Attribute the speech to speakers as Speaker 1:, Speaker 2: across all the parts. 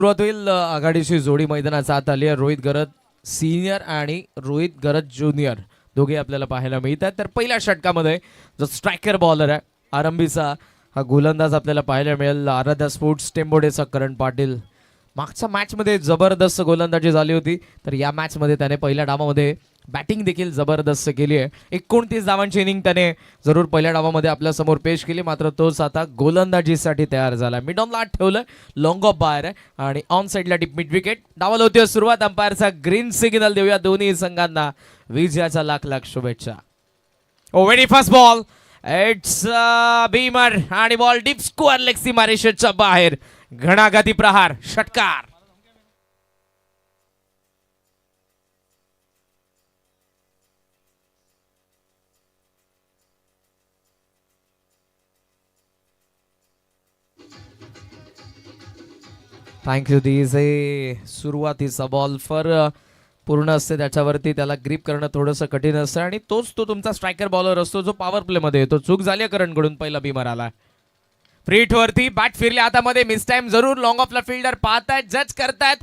Speaker 1: सुरुवात होईल आघाडीची जोडी मैदानात आत आली आहे. रोहित गरज सिनियर आणि रोहित गरज ज्युनियर दोघे आपल्याला पाहायला मिळतात. तर पहिल्या षटकामध्ये जो स्ट्रायकर बॉलर आहे आरंभीचा हा गोलंदाज आपल्याला पाहायला मिळेल आराध्या स्पोर्ट्स टेंबोडेचा करण पाटील. मागच्या मॅचमध्ये जबरदस्त गोलंदाजी झाली होती, तर या मॅचमध्ये त्याने पहिल्या डावामध्ये बॅटिंग देखील जबरदस्त केली आहे. 29 धावांची इनिंग त्याने जरूर पहिल्या डावामध्ये आपल्या समोर पेश केली, मात्र तोच आता गोलंदाजीसाठी तयार झाला. मिड ऑनला आत ठेवलं, लॉंग ऑफ बाहेर आहे आणि ऑन साईडला डीप मिड विकेट. डावाला होती सुरुवात, अंपायरचा ग्रीन सिग्नल देऊया दोन्ही संघांना. विजयाचा लाख लाख शुभेच्छा. Oh very fast ball, it's beamer आणि बॉल डीप स्क्वेअर लेग सीमारेषेच्या बाहेर. घणाघाती प्रहार, षटकार. थँक्यू. दिजे सुरुवातीचा बॉल फर पूर्ण असते, त्याच्यावरती त्याला ग्रिप करणं थोडंसं कठीण असतं आणि तोच तो तुमचा स्ट्रायकर बॉलर असतो जो पॉवर प्ले मध्ये येतो. चूक झाली करणकडून, पहिला बीमर आला. फ्रीट वरती बॅट फिरली हातामध्ये, मिस टाइम जरूर. लॉंग ऑफला फिल्डर पाहतायत, जज करतायत.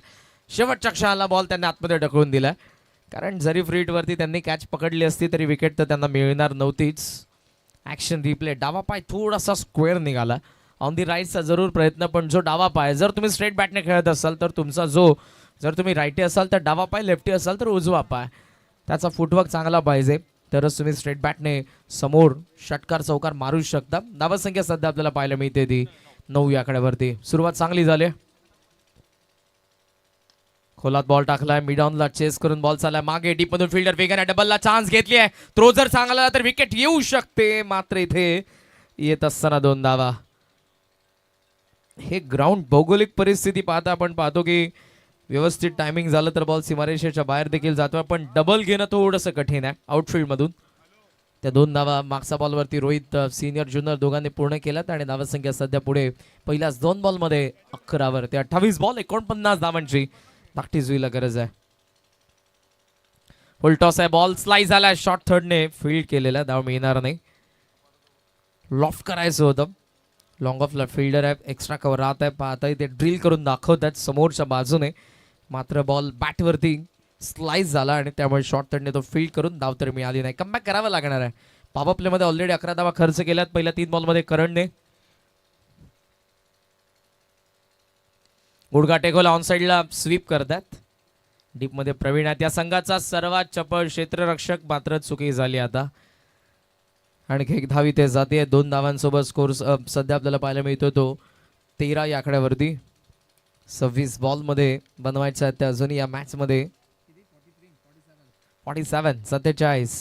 Speaker 1: शेवटच्या क्षणाला बॉल त्यांनी आतमध्ये ढकलून दिला, कारण जरी फ्रीट वरती त्यांनी कॅच पकडली असती तरी विकेट तर त्यांना मिळणार नव्हतीच. ऍक्शन रिप्ले, डावा पाय थोडासा स्क्वेअर निघाला. ऑन दी राईटचा जरूर प्रयत्न, पण जो डावा पाय, जर तुम्ही स्ट्रेट बॅटने खेळत असाल तर तुमचा जो, जर तुम्ही राईटी असाल तर डावा पाय, लेफ्टी असाल तर उजवा पाय, त्याचा फुटवर्क चांगला पाहिजे, तरच तुम्ही स्ट्रेट बॅटने समोर षटकार चौकार मारू शकता. धावसंख्या सध्या आपल्याला पाहायला मिळते ती 9 या आकड्यावरती. सुरुवात चांगली झाली. खोलात बॉल टाकलाय, मिड ऑनला चेस करून बॉल चाललाय मागे. डीप मधून फिल्डर वेगाने डबलला चान्स घेतली आहे. थ्रो जर चांगला तर विकेट येऊ शकते, मात्र इथे येत असताना 2 धावा. हे ग्राउंड भौगोलिक परिस्थिती पाहता आपण पाहतो की व्यवस्थित टायमिंग झालं तर बॉल सीमारेषेच्या बाहेर देखील जातो, पण डबल घेणं थोडंसं कठीण आहे आउटफील्ड मधून. त्या 2 धावा मागच्या बॉलवरती रोहित सिनियर ज्युनियर दोघांनी पूर्ण केल्यात आणि धावसंख्या सध्या पुढे पहिल्याच 2 बॉलमध्ये 11 वर. ते 28 बॉल 49 धावांची धाकटी जुईला गरज आहे. फुल टॉस आहे, बॉल स्लाइस झाला, शॉर्ट थर्डने फील्ड केलेला, धाव मिळणार नाही. लॉफ्ट करायचं होतं. लॉंग ऑफला फिल्डर आहे, एक्स्ट्रा कव्हर राहत आहे, पाहताय ते ड्रिल करून दाखवतात समोरच्या बाजूने, मात्र बॉल बॅटवरती स्लाइस झाला आणि त्यामुळे शॉर्ट थर्डने तो फील्ड करून धाव तर मिळाली नाही. कमबॅक करावं लागणार आहे. पॉवर प्लेमध्ये ऑलरेडी 11 धावा खर्च केल्यात पहिल्या 3 बॉलमध्ये करणने. गुडघा टेकोला ऑन साईडला स्वीप करतात. डीप मध्ये प्रवीण आहेत या संघाचा सर्वात चपळ क्षेत्ररक्षक, मात्र चुकी झाली. आता आणखी एक धाव इथे जाते. 2 धावांसोबत स्कोर सध्या आपल्याला पाहायला मिळतो तो 13 या आकड्यावरती. 26 बॉलमध्ये बनवायच्या आहेत त्या अजूनही या मॅच मध्ये. 47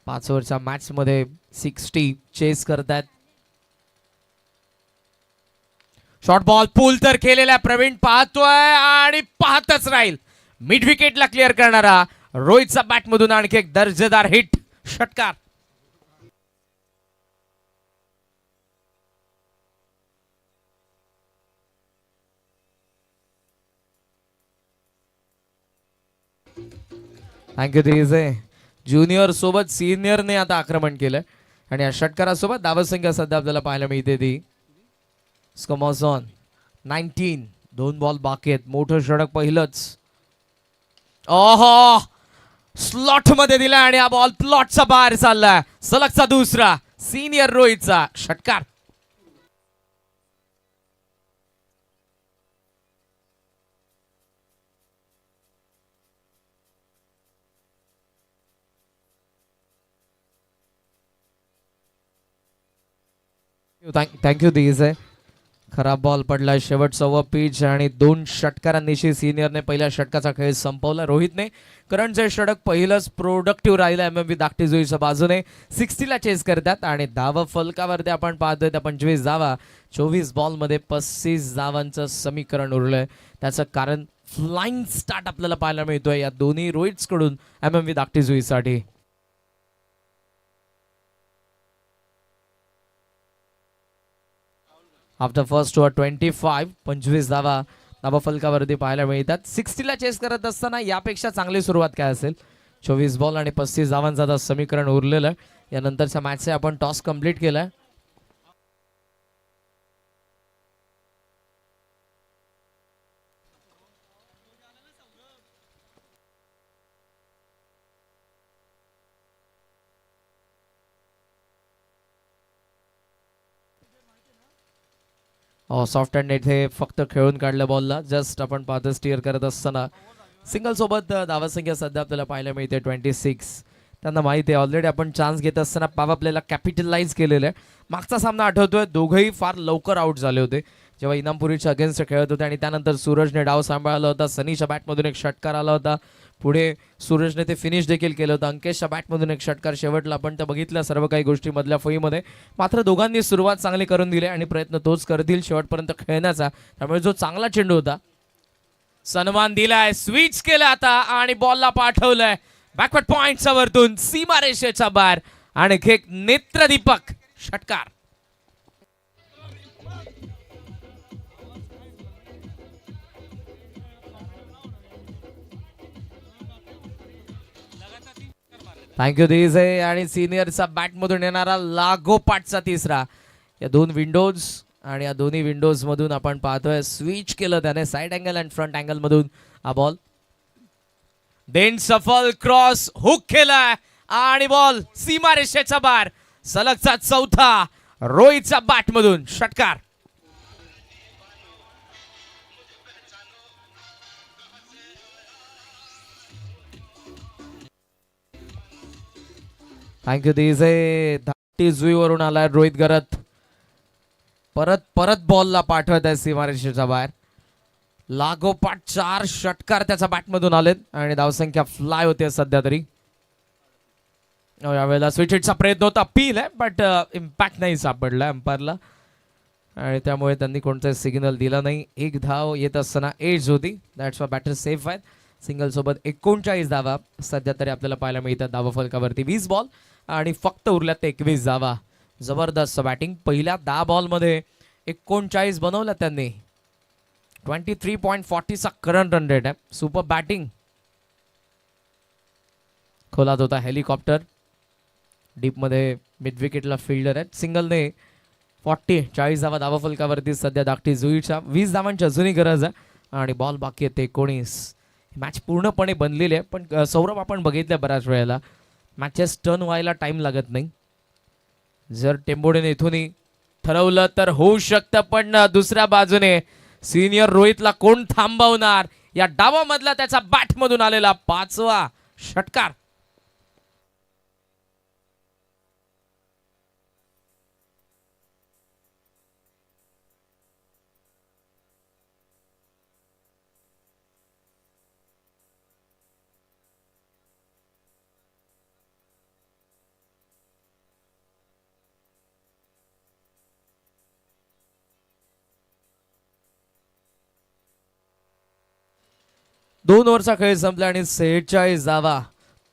Speaker 1: 5 ओव्हरच्या मॅच मध्ये 60 चेस करतात. शॉर्ट बॉल पूल तर केलेला प्रवीण पाहतोय आणि पाहतच राहील. मिड विकेटला क्लिअर करणारा रोहितचा बॅट मधून आणखी एक दर्जेदार हिट, षटकार. थँक्यू. दिजे ज्युनियर सोबत सिनियरने आता आक्रमण केलंय आणि या षटकारासोबत धावसंख्या सध्या आपल्याला पाहायला मिळते ती स्कमॉझॉन 19. 2 बॉल बाकी आहेत. मोठं षटक पहिलंच. ओहो, स्लॉट मध्ये दिला आणि हा बॉल प्लॉटचा बाहेर चाललाय. सलगचा दुसरा सिनियर रोहितचा षटकार. थँक्यू. दिजे खराब बॉल पडला, शेवटचा पिच आणि 2 षटकारांनिशी सिनियरने पहिल्या षटकाचा खेळ संपवला. रोहितने करणचे षटक पहिलंच प्रोडक्टिव्ह राहिलं एमएमबी दाखटी जुईच्या बाजूने. 60 ला चेस करतात आणि धाव फलकावरती आपण पाहतोय त्या 25 धावा 24 बॉलमध्ये 35 धावांचं समीकरण उरलंय. त्याचं कारण फ्लाइंग स्टार्ट आपल्याला पाहायला मिळतोय या दोन्ही रोहित्स कडून एमएमबी दाखटी जुईसाठी. आफ्टर फर्स्ट ओव्हर 25 धावा धावा फलकावरती पाहायला मिळतात. 60 ला चेस करत असताना यापेक्षा चांगली सुरुवात काय असेल. 24 बॉल आणि 35 धावांचं आता समीकरण उरलेलं आहे. यानंतरच्या मॅचचे आपण टॉस कंप्लीट केलाय. सॉफ्ट हँड इथे फक्त खेळून काढल्या बॉलला. जस्ट आपण पाहतो स्टिअर करत असताना सिंगल सोबत धावसंख्या सध्या आपल्याला पाहायला मिळते 26. त्यांना माहिती आहे ऑलरेडी आपण चान्स घेत असताना पॉवर प्लेला कॅपिटलाइज केलेलं आहे. मागचा सामना आठवतोय, दोघंही फार लवकर आउट झाले होते जेव्हा इनामपुरीच्या अगेन्स्ट खेळत होते आणि त्यानंतर सूरजने डाव सांभाळला होता. सनीच्या बॅटमधून एक षटकार आला होता, पुढे सूरजने ते फिनिश देखील केलं होतं. अंकेशच्या बॅटमधून एक षटकार शेवटला आपण तर बघितल्या सर्व काही गोष्टी मधल्या फळीमध्ये. मात्र दोघांनी सुरुवात चांगली करून दिली आणि प्रयत्न तोच करतील शेवटपर्यंत खेळण्याचा. त्यामुळे जो चांगला चेंडू होता सन्मान दिलाय, स्विच केला आता आणि बॉलला पाठवलंय बॅकवर्ड पॉइंटच्या वरतून सीमारेषेच्या बाहेर आणि एक नेत्रदीपक षटकार. थँक्यू दिजे. आणि सिनियरचा बॅटमधून येणारा लागोपाठचा तिसरा. या दोन विंडोज आणि या दोन्ही विंडोज मधून आपण पाहतोय स्विच केलं त्याने साइड अँगल आणि फ्रंट अँगल मधून हा बॉल. देन सफल क्रॉस हुक केलाय आणि बॉल सीमारेषेच्या बाहेर. सलगचा चौथा रोहितचा बॅटमधून षटकार. थँक्यू दिजे. धाकटी जुईवरून आलाय रोहित गरत. परत परत बॉलला पाठवत आहे सीमारेषेच्या बाहेर. लागोपाठ 4 षटकार त्याच्या बॅटमधून आलेत आणि धावसंख्या फ्लाय होते सध्या तरी. यावेळेला स्विच हिटचा प्रयत्न होता, अपील आहे बट इम्पॅक्ट नाही सापडला अंपायरला आणि त्यामुळे त्यांनी कोणताही सिग्नल दिला नाही. एक धाव येत असताना एज होती, दॅट्स व्हाय बॅटर सेफ आहेत. सिंगल सोबत 39 धावा सध्या तरी आपल्याला पाहायला मिळतात. धावा फलकावरती 20 बॉल आणि फक्त उरल्यात 21 धावा. जबरदस्त बॅटिंग. पहिल्या 10 बॉलमध्ये 39 बनवल्या त्यांनी. 23.40चा करंट रन रेट आहे. Super batting. खोलात होता हेलिकॉप्टर. डीप मध्ये मिड विकेटला फिल्डर आहेत. सिंगलने 40 धावा धावा फलकावरती सध्या धाकटी जुईच्या. 20 धावांची अजूनही गरज आहे आणि बॉल बाकी आहेत 19. मॅच पूर्णपणे बनलेली आहे पण सौरभ आपण बघितलं बऱ्याच वेळेला मॅचेस टर्न व्हायला टाइम लागत नाही. जर टेंबोडेने इथूनही ठरवलं तर होऊ शकतं पण दुसऱ्या बाजूने सिनियर रोहितला कोण थांबवणार. या डावामधला त्याचा बॅटमधून आलेला 5वा षटकार. दोन ओव्हरचा खेळ संपला आणि 46 धावा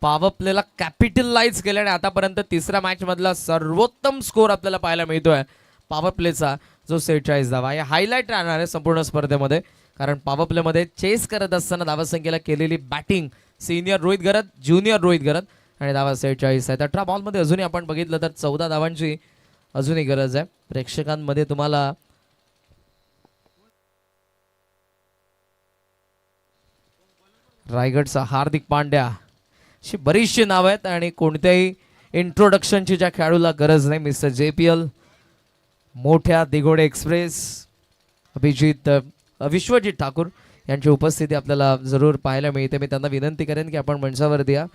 Speaker 1: पॉवर प्लेला कॅपिटलाइज केल्याने आतापर्यंत तिसऱ्या मॅच मधला सर्वोत्तम स्कोर आपल्याला पाहायला मिळतोय पॉवर प्लेचा, जो 46 धावा. हे हायलाइट राहणार आहे संपूर्ण स्पर्धेमध्ये कारण पॉवर प्ले मध्ये चेस करत असताना धावसंख्येला केलेली batting senior Rohit Garat, junior Rohit Garat आणि धावा 46 आहेत. 18 बॉलमध्ये अजूनही आपण बघितलं तर 14 धावांची अजूनही गरज आहे. प्रेक्षकांमध्ये तुम्हाला रायगडचा हार्दिक पांड्या अशी बरीचशी नाव आहेत आणि कोणत्याही इंट्रोडक्शनची ज्या खेळाडूला गरज नाही. मिस्टर JPL, मोठ्या दिघोडे एक्सप्रेस, अभिजित विश्वजित ठाकूर यांची उपस्थिती आपल्याला जरूर पाहायला मिळते. मी त्यांना विनंती करेन की आपण मंचावरती या.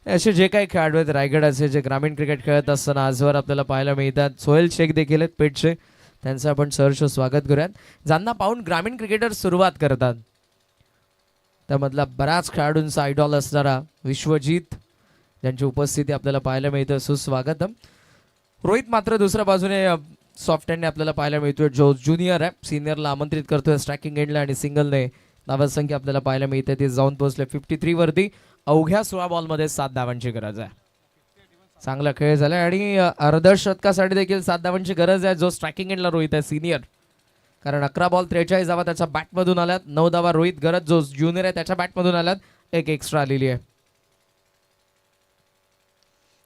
Speaker 1: असे जे काही खेळाडू आहेत रायगडाचे जे ग्रामीण क्रिकेट खेळत असताना आजवर आपल्याला पाहायला मिळतात. सोहेल शेख देखील आहेत पेठचे, त्यांचं आपण सहर्ष स्वागत करूयात. ज्यांना पाहून ग्रामीण क्रिकेटर सुरुवात करतात त्यामधला बऱ्याच खेळाडूंचा आयडॉल असणारा विश्वजित ज्यांची उपस्थिती आपल्याला पाहायला मिळतं, सुस्वागतम. रोहित मात्र दुसऱ्या बाजूने सॉफ्ट हँडने आपल्याला पाहायला मिळतोय, जो ज्युनियर आहे. सिनियरला आमंत्रित करतोय स्ट्रायकिंग एंडला आणि सिंगलने धावसंख्या आपल्याला पाहायला मिळते ते जाऊन पोहोचले 53 वरती. अवघ्या 16 बॉलमध्ये 7 धावांची गरज आहे. चांगला खेळ झाला आणि अर्धशतकासाठी देखील 7 धावांची गरज आहे. जो स्ट्रायकिंग एंडला रोहित आहे सिनियर, कारण 11 बॉल 43 धावा त्याच्या बॅटमधून आल्यात. 9 धावा रोहित गरज जो ज्युनियर आहे त्याच्या बॅटमधून आल्यात. एक एक्स्ट्रा आलेली आहे.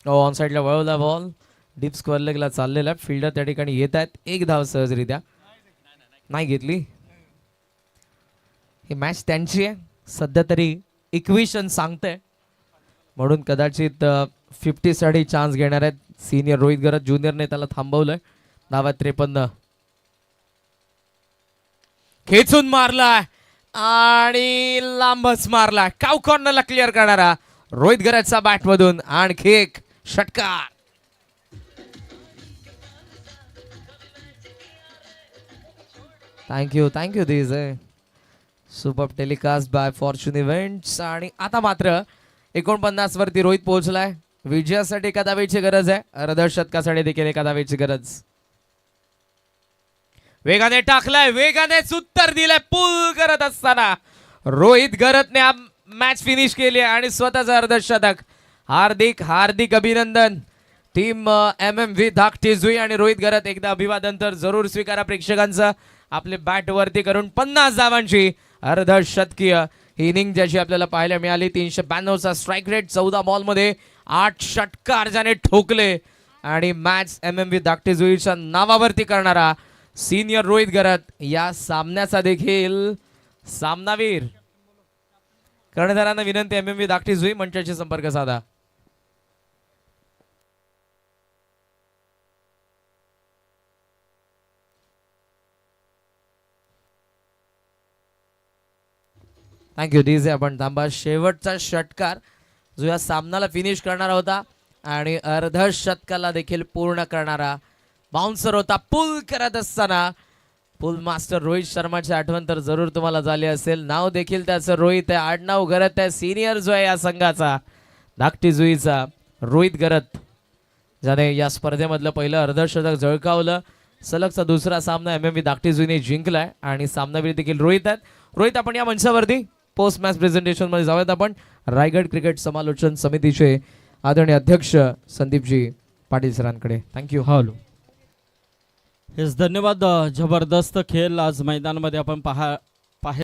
Speaker 1: ऑन साईडला वळवला बॉल, डीप स्क्वेअर लेगला चाललेला आहे. फिल्डर त्या ठिकाणी येत आहेत. एक धाव सहजरित्या नाही घेतली. ही मॅच त्यांची आहे सध्या तरी इक्वेशन सांगते म्हणून कदाचित 50 साठी चान्स घेणार आहेत. सिनियर रोहित गरज, ज्युनियरने त्याला थांबवलंय. धावा 53. खेचून मारलाय आणि लांबच मारलाय. काव कॉर्नरला क्लिअर करणारा रोहित गरजचा बॅट मधून आणखी एक षटकार. Thank you this super telecast by Fortune events. आणि आता मात्र 49 वरती रोहित पोहोचलाय. विजयासाठी एका धावेची गरज आहे, अर्ध शतकासाठी देखील एका धावेची गरज. वेगाने टाकलाय, वेगानेच उत्तर दिलंय. पुल करत असताना रोहित गरजने मॅच फिनिश केली आणि स्वतःचं अर्धशतक. हार्दिक अभिनंदन टीम MMV धाकटी जुई आणि रोहित गरज. एकदा अभिवादन तर जरूर स्वीकारा प्रेक्षकांचं. आपले बॅट वरती करून 50 धावांची अर्धशतकीय ही इनिंग ज्याची आपल्याला पाहायला मिळाली. 392चा स्ट्राईक रेट, 14 बॉलमध्ये 8 षटकार ज्याने ठोकले आणि मॅच MMV धाकटी जुईच्या नावावरती करणारा सिनियर रोहित गरज या सामन्याचा देखील सामनावीर. कर्णधारांना विनंती, MMV धाकटी जुई मंचाशी संपर्क साधा. Thank you DJ. आपण थांबा. शेवटचा षटकार जो या सामनाला फिनिश करणारा होता आणि अर्ध शतकाला देखील पूर्ण करणारा बाउन्सर होता. पुल करत असताना पुल मास्टर रोहित शर्माची आठवण तर जरूर तुम्हाला झाली असेल. नाव देखील त्याचं रोहित आहे, आडनाव गरत आहे. सिनियर जो आहे या संघाचा धाकटी जुईचा रोहित गरत, ज्याने या स्पर्धेमधलं पहिलं अर्धशतक झळकावलं. सलगचा दुसरा सामना MMV धाकटी जुईने जिंकलाय आणि सामनावीर देखील रोहित आहेत. रोहित, आपण या मंचावरती पोस्ट मॅच प्रेझेंटेशन मध्ये जाऊयात. आपण रायगड क्रिकेट समालोचन समितीचे आदरणीय अध्यक्ष Sandeepji Patil सरांकडे. Thank you.
Speaker 2: Hello. Yes, धन्यवाद. जबरदस्त खेळ आज मैदानामध्ये आपण